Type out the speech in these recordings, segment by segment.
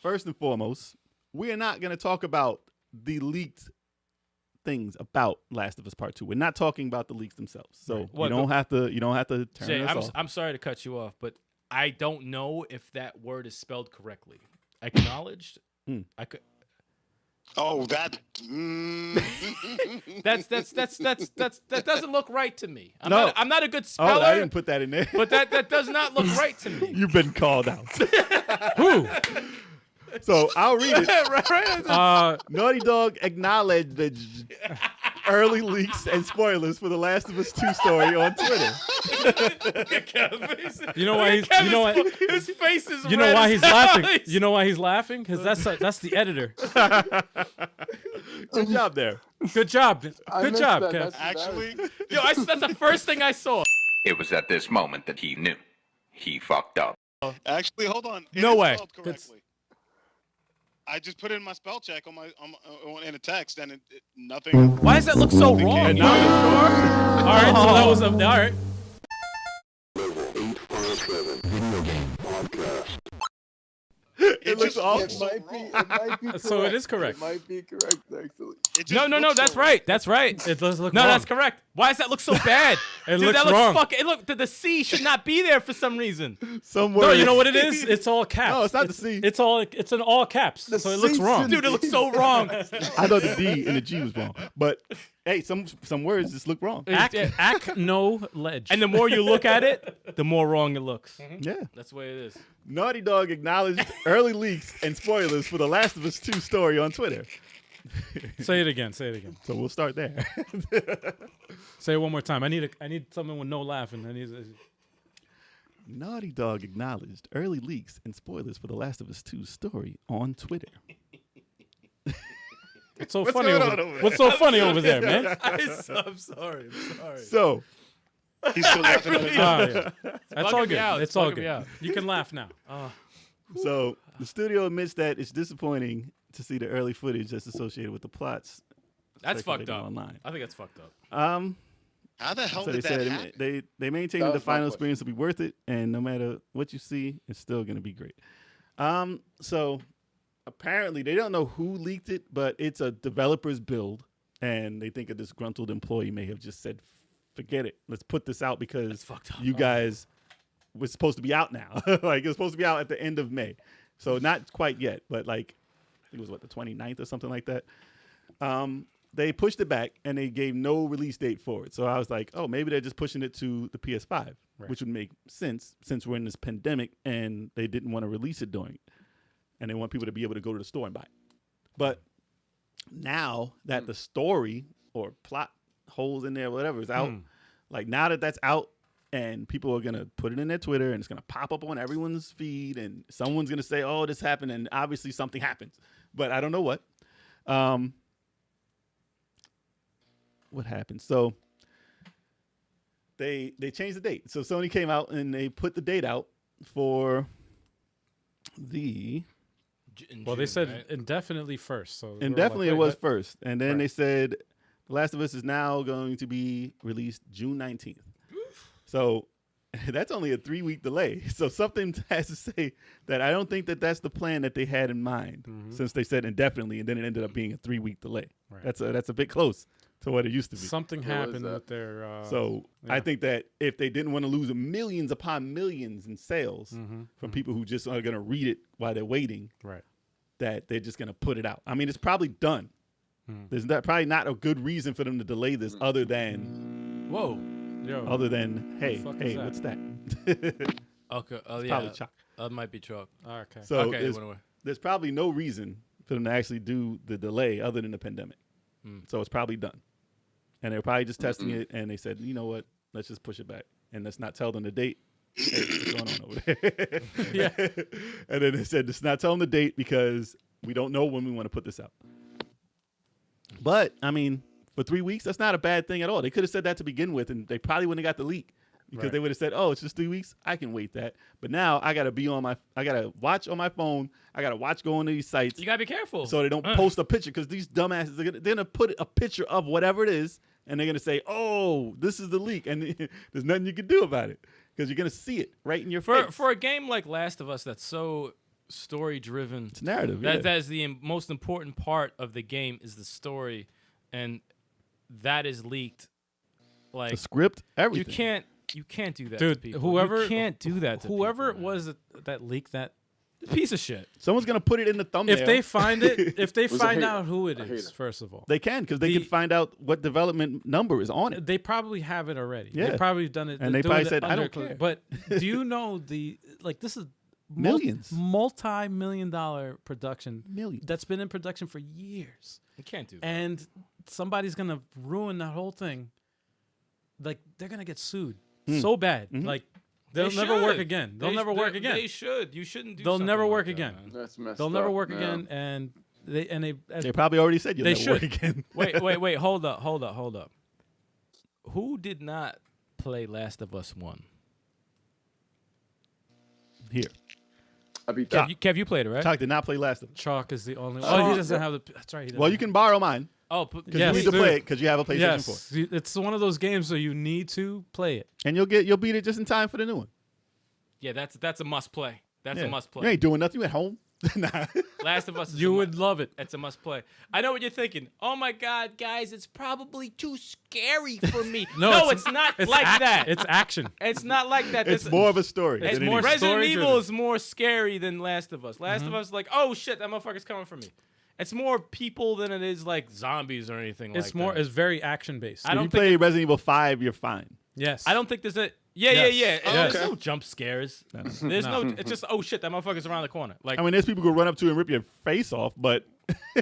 first and foremost, we are not going to talk about the leaked things about Last of Us Part 2. We're not talking about the leaks themselves. So you don't have to turn Jay, us off. I'm sorry to cut you off, but I don't know if that word is spelled correctly. Acknowledged? I could. Oh, that. That doesn't look right to me. I'm not a good speller. Oh, I didn't put that in there. But that does not look right to me. You've been called out. Who? So I'll read it. right? Naughty Dog acknowledged the early leaks and spoilers for the Last of Us 2 story on Twitter. Look at Kevin's face. You know why he's? You know why? His face is. You know why he's laughing? You know why he's laughing? Because that's the editor. Good job there. Good job. Good job, Kev. Actually, that's the first thing I saw. It was at this moment that he knew. He fucked up. actually, hold on. It No is way. spelled correctly. I just put in my spell check on in a text, and nothing. Why does that look so wrong? And You now sure? All right, so that was all right. It looks awful. It might be correct. So it is correct. It might be correct, actually. It just No, looks that's so right. That's right. It does look No, wrong. that's correct. Why does that look so bad? It Dude, looks that looks wrong. fucking. Look, the C should not be there for some reason. Somewhere. No, you know what it is? It's all caps. No, it's not the C. It's in all caps. The So it looks C wrong. shouldn't Dude, it looks so wrong. I thought the D and the G was wrong. But hey, some words just look wrong. Act no ledge. And the more you look at it, the more wrong it looks. Yeah. That's the way it is. Naughty Dog acknowledged early leaks and spoilers for the Last of Us 2 story on Twitter. Say it again. Say it again. So we'll start there. Say it one more time. I need something with no laughing. Naughty Dog acknowledged early leaks and spoilers for the Last of Us 2 story on Twitter. What's so What's funny going over on there? over there? What's so funny over there, man? I'm sorry. I'm sorry. So, He's still laughing at it. Yeah. That's all bugging me good. out. It's It's all bugging me good. out. You can laugh now. so the studio admits that it's disappointing to see the early footage that's associated with the plots. That's fucked circulating up. online. I think that's fucked up. How the hell So they did that said happen? they maintain That that the was my final question. experience will be worth it, and no matter what you see, it's still going to be great. So apparently they don't know who leaked it, but it's a developer's build, and they think a disgruntled employee may have just said, "Forget it, let's put this out because That's fucked up. you guys was supposed to be out now. Like it was supposed to be out at the end of May, so not quite yet, but like I think it was the 29th or something like that." They pushed it back and they gave no release date for it. So I was like, oh, maybe they're just pushing it to the PS5, which would make sense since we're in this pandemic and they didn't want to release it during it. And they want people to be able to go to the store and buy it. But now that the story or plot holes in there, whatever is out, like now that that's out and people are going to put it in their Twitter and it's going to pop up on everyone's feed and someone's going to say, oh, this happened. And obviously something happens, but I don't know what. What happened? So they changed the date. So Sony came out and they put the date out for the Well, they said indefinitely first. So indefinitely it was first, and then Right. they said The Last of Us is now going to be released June 19th. So that's only a 3-week delay. So something has to say that I don't think that that's the plan that they had in mind, since they said indefinitely, and then it ended up being a 3-week delay. Right. That's a bit close to what it used to be. Something What was happened that? with their. So I think that if they didn't want to lose millions upon millions in sales from people who just are going to read it while they're waiting, right. that they're just going to put it out. I mean, it's probably done. There's probably not a good reason for them to delay this other than, hey, fuck hey, is that? what's that? Okay. Oh It's yeah. probably chalk. That might be chalk. Okay. So Okay. It there's, went away. there's probably no reason for them to actually do the delay other than the pandemic. So it's probably done. And they're probably just testing it, and they said, you know what, let's just push it back. And let's not tell them the date. Hey, what's going on over there? Yeah. And then they said, let's not tell them the date because we don't know when we want to put this out. But, I mean, for 3 weeks, that's not a bad thing at all. They could have said that to begin with, and they probably wouldn't have got the leak because Right. they would have said, oh, it's just 3 weeks. I can wait that. But now I got to I got to watch on my phone. I got to watch going to these sites You gotta be careful. so they don't post a picture because these dumbasses, they're going to put a picture of whatever it is, and they're going to say, oh, this is the leak. And there's nothing you can do about it because you're going to see it right in your face. For a game like Last of Us that's so story-driven. It's narrative. That is the most important part of the game is the story, and that is leaked. Like the script, everything. You can't do that, Dude, to people. whoever you can't do that to whoever people, it was that leaked that. piece of shit. Someone's gonna put it in the thumbnail. If they find it, if they Was a find hater. out who it A is, hater. first of all, they can because they can find out what development number is on it. they probably have it already. Yeah. They probably done it, And they doing probably it said, "I don't under- care." But do you know this is Millions. multi-million-dollar production Millions. that's been in production for years, You can't do that. and somebody's gonna ruin that whole thing. Like they're gonna get sued so bad. Like they'll They never work should. again. They'll never work again. They should. You shouldn't do. They'll something never like work that, again. man. That's messed They'll up. never work yeah. again, and They probably already said you'll They never work should. again. Wait. Hold up. Who did not play Last of Us 1? Here, I beat that. Kev, you played it, right? Chalk did not play Last of Us. Chalk is the only. Oh, Oh, he doesn't yeah. have the. That's right. He doesn't Well, you can borrow mine Oh, because Yes, you need to dude. play it because you have a PlayStation 4, Yes, it's one of those games, so you need to play it. and you'll beat it just in time for the new one. yeah, that's a must play. That's Yeah. a must You play. ain't doing nothing. You at home. Nah. Last of Us. Is You a would love it. It's a must play. I know what you're thinking. Oh my God, guys, it's probably too scary for me. No, it's not like that. It's action. It's not like that. It's This- more of a story. It's than more. anything. Resident story-driven. Evil is more scary than Last of Us. Last of Us is like, oh shit, that motherfucker's coming for me. It's more people than it is like zombies or anything like It's more. that. It's very action based. I If don't you think play Resident Evil 5, you're fine. Yes. I don't think there's a. Yeah. Yes. There's Okay. no jump scares. There's no. It's just oh shit, that motherfucker's around the corner. Like, I mean, there's people who run up to you and rip your face off, but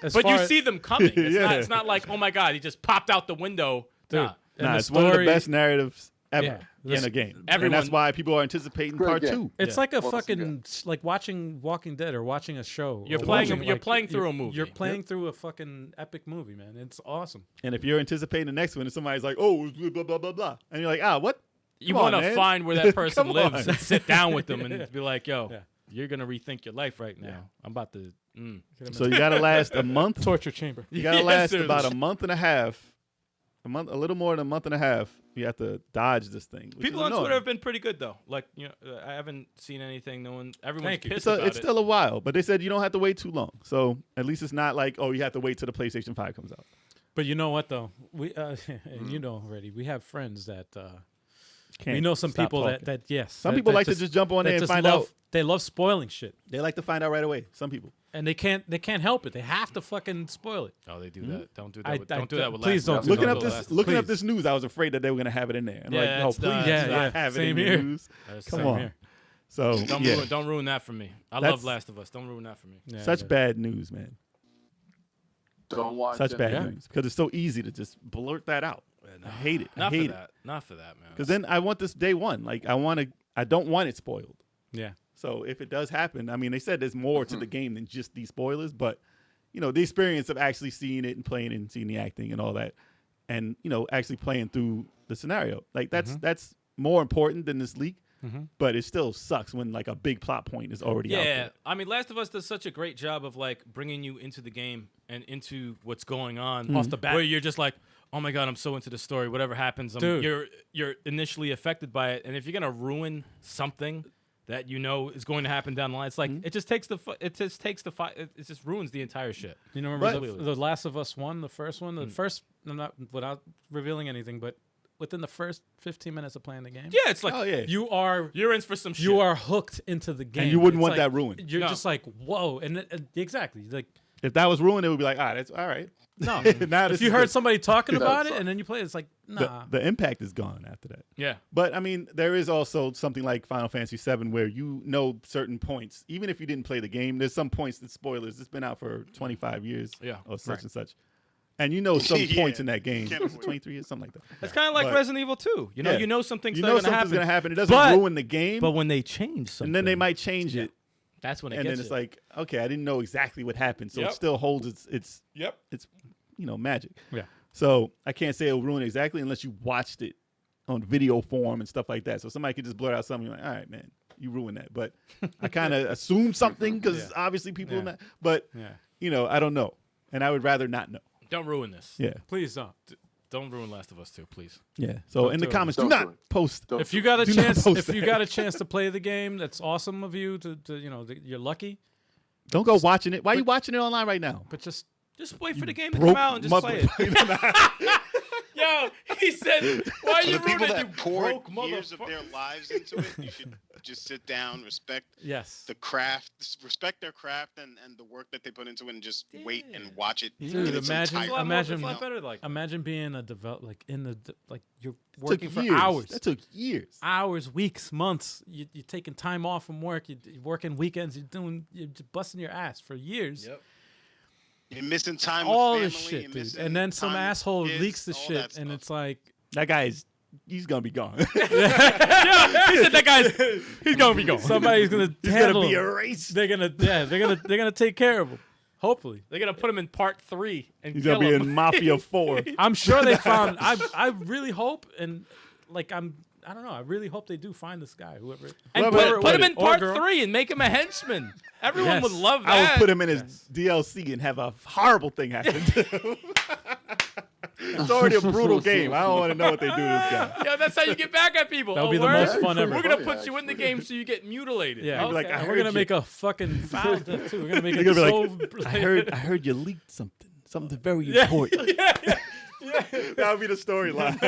As but far you as- see them coming. It's, Yeah. it's not like oh my God, he just popped out the window. Dude, Nah. and nah, the it's one of the story- best narratives ever Yeah. in a game. and Everyone- that's why people are anticipating Great part game. 2. It's Yeah. like a Well, that's fucking like watching Walking Dead or watching a show. You're or playing- watching, you're like, playing through a you're- movie. You're playing through a fucking epic movie, man. It's awesome. And if you're anticipating the next one and somebody's like, oh, blah, blah, blah, blah, and you're like, what? You Come on, want to man. find where that person Come lives on. and sit down with them and be like, yo, Yeah. you're gonna rethink your life right now. Yeah. I'm about to. So you got to last a month. Torture chamber. You got to Yes, last sir. about a month and a half. A little more than a month and a half. You have to dodge this thing. which People is on annoying. Twitter have been pretty good though. Like I haven't seen anything. No one. Everyone's Thank you. pissed So about it's it. still a while, but they said you don't have to wait too long. So at least it's not like, oh, you have to wait till the PlayStation 5 comes out. But you know what though? We and you know already. We have friends that Can't we know some stop people talking. that yes. Some that- people that like to just jump on that there and just find love, out. They love spoiling shit, They like to find out right away. Some people. and they can't help it. They have to fucking spoil it. Oh, they do that. Don't do that. I- With, I don't do don't- that with. please Last of don't Us. do Looking that. up do this, Last of Us. looking up Please. this news, I was afraid that they were gonna have it in there. I'm Yeah, like, no, it's please, not- Yeah, do yeah. not have it in Same your here. news. That's Come same on. here. So Don't yeah, don't ruin that for me. I That's- love Last of Us. Don't ruin that for me. Yeah, such yeah. bad news, man. Don't watch Such it. bad Yeah. news because it's so easy to just blurt that out. I hate it. I Not for hate it that. Not for that, man. because then I want this day one. Like I don't want it spoiled. Yeah. So if it does happen, I mean, they said there's more to the Mm-hmm. game than just these spoilers, but the experience of actually seeing it and playing it and seeing the acting and all that, and actually playing through the scenario, like Mm-hmm. that's more important than this leak. But it still sucks when like a big plot point is already out Yeah, there. I mean, Last of Us does such a great job of like bringing you into the game and into what's going on Off the bat. where you're just like, oh my god, I'm so into the story. Whatever happens, Dude. you're initially affected by it, and if you're gonna ruin something that is going to happen down the line, it's like it just takes it just ruins the entire shit. You know, remember But- the Last of Us 1, the first one? The first, I'm not without revealing anything, but within the first 15 minutes of playing the game, Yeah, it's like Oh yeah. you're in for some shit. you are hooked into the game. you wouldn't It's want like- that ruined. You're No. just like, whoa. And exactly. Like, If that was ruined, it would be like, that's all right. no. Now if this you is heard good. somebody talking That about it sucks. and then you play it, it's like, the, nah. the impact is gone after that. yeah. But I mean, there is also something like Final Fantasy VII where certain points, even if you didn't play the game, there's some points that spoilers. It's been out for 25 years, Yeah, or such right. and such, and some Yeah. points in that game. Can't Was it avoid it. 23 years, something like that. It's kind of like But- Resident Evil 2. Yeah. You know some things You that know are gonna something's happen. gonna happen. It doesn't But- ruin the game, But when they change something, and then they might change it, That's when it and gets then it's you. like, okay, I didn't know exactly what happened, so Yep. it still holds its Yep. magic. Yeah. So I can't say it'll ruin it exactly unless you watched it on video form and stuff like that. So somebody could just blurt out something, you're like, all right, man, you ruined that. But I kind of assumed something because Yeah. obviously people, Yeah. but Yeah. I don't know, and I would rather not know. Don't ruin this. Yeah. Please don't. Don't ruin Last of Us 2, please. Yeah. So in the do it. comments, do Don't not do it. post. Don't If you do got a Do not chance, post if you that. got a chance to play the game, that's awesome of you. You're lucky. Don't go watching it. Why are you watching it online right now? But just Just wait for the game to Broke come out and just play it. Yo, he said, why are For you the people ruining that you poured broke years of motherfucker? their lives into it, you should just sit down, respect yes. the craft, respect their craft and the work that they put into it, and just wait and Yeah. watch it. Dude, in its imagine- It's a lot entirety. more- imagine- it's a lot better like that. Imagine being a you're Took working for years. hours. That took years. Hours, weeks, months. You're taking time off from work. You're working weekends. You're just busting your ass for years. Yep. You're missing time All with this family. shit, you're dude. missing And then some time with asshole kids, leaks the all shit, that and stuff. it's like, That he's gonna be gone. He said that guy's he's gonna be gone. somebody's gonna He's handle gonna be him. erased. They're gonna take care of him. Hopefully. They're gonna put him in part 3 and He's kill gonna be him. in Mafia 4. I'm sure they found. I really hope, and like I don't know. I really hope they do find this guy, whoever. and Whoever- put him in or part girl. 3 and make him a henchman. Everyone Yes. would love that. I would put him in his DLC and have a horrible thing happen to him. It's already a brutal game. I don't want to know what they do to this guy. Yeah, that's how you get back at people. That would Oh, be the word? most fun ever. We're gonna Funny, put you in the actually. game so you get mutilated. Yeah, okay. like, I And heard we're gonna you. make a fucking foul death too. We're gonna make They're it gonna so. be like, I heard you leaked something very important. That would be the storyline.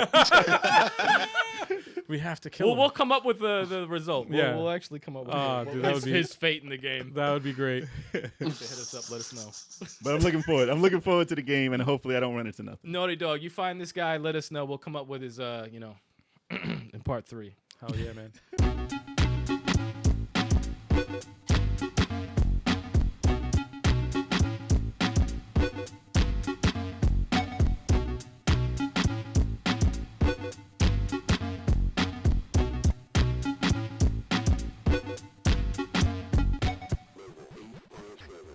We have to kill him. We'll come up with the result. Yeah. We'll actually come up with Dude, that would be his fate in the game. that would be great. Hit us up. Let us know. But I'm looking forward. I'm looking forward to the game, and hopefully I don't run into nothing. Naughty Dog, you find this guy. Let us know. We'll come up with his in part 3. Hell yeah, man.